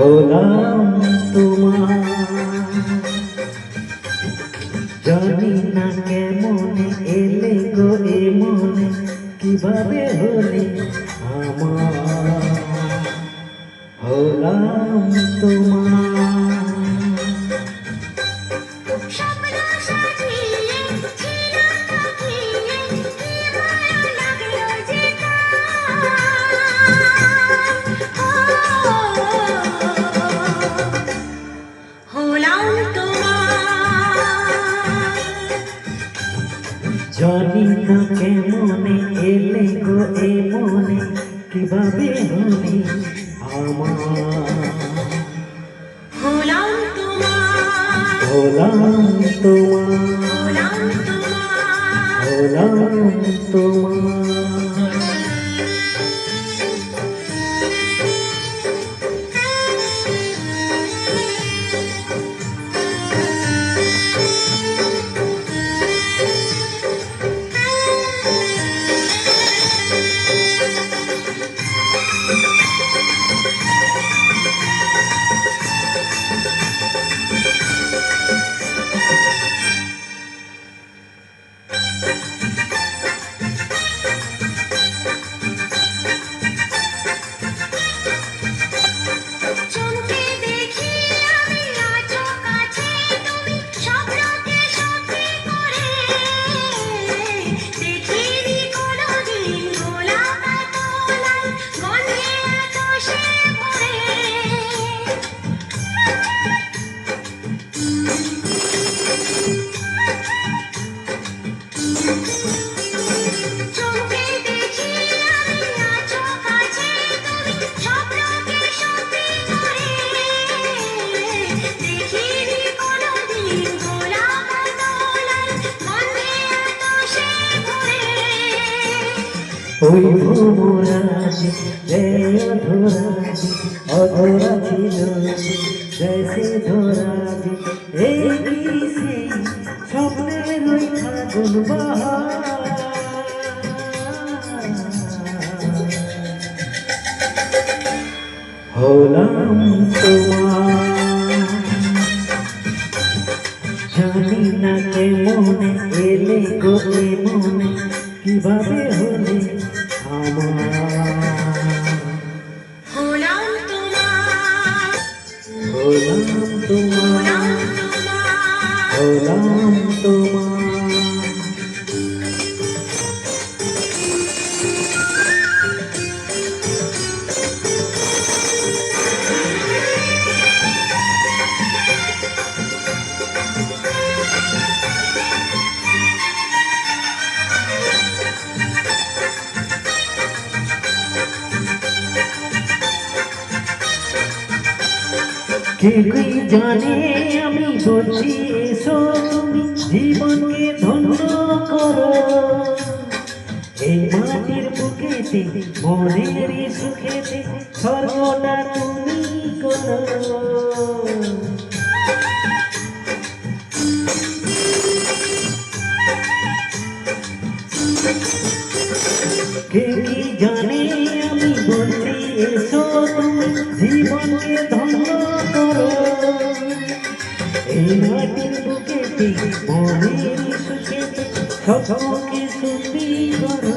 হলাম তোমার, জানি না কেমনে এলে গো এ মনে, কিভাবে হলে আমার। হলাম তোমার, জানি না কেমনে এলে গো এ মনে, কিভাবে হলে আমার। হলাম তোমার, হলাম তোমার, হলাম তোমার, হলাম তোমার। চোখে দেখি আমি আছো কাছে তুমি, স্বপ্নকে সত্যি করে দেখিনি কোনোদিন গোলাপ এত লাল, গন্ধে এত সে ভরে। চোখে দেখি আমি আছো কাছে তুমি, স্বপ্নকে সত্যি করে দেখিনি কোনোদিন গোলাপ এত লাল, গন্ধে এত সে ভরে। ওই ভোমরাজি রে অধরাজি, অধরা ছিল জয়সে ধরাজি, এই কি সেই স্বপ্নের ওই ফাগুন বাহার। হলাম তোমার, জানি না কেমনে এলে গো এ মনে, কিভাবে হলে আমার। হলাম তোমার, হলাম তোমার, হলাম তোমার। হলাম তোমার। কে কি জানে আমি বলছি এসো তুমি জীবনকে ধন্য করো, এই মাটির বুকেতে মনের সুখেতে স্বর্গটা তুমি করো। কে কি জানে আমি বলছি এসো তুমি জীবনকে ধন্য করো, এই মাটির বুকেতে মনের সুখেতে স্বপ্নকে সুখী করো।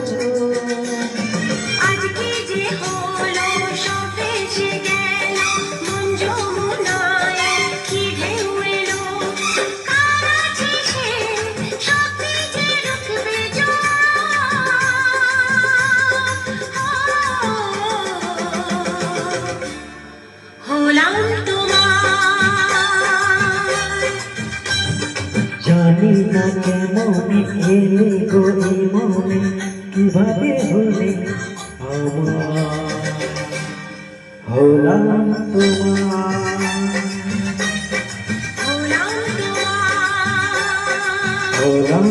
আজকে যে হলো সব এসে গেল, মন যমুনায় কি ঢেউ এলো, কার আছে সে সত্যি যে রুখবে জল। হলাম তোমার, জানি না কেমনে এলে গো এ মনে, কিভাবে হলে আমার। হলাম তোমার, হলাম তোমার। হলাম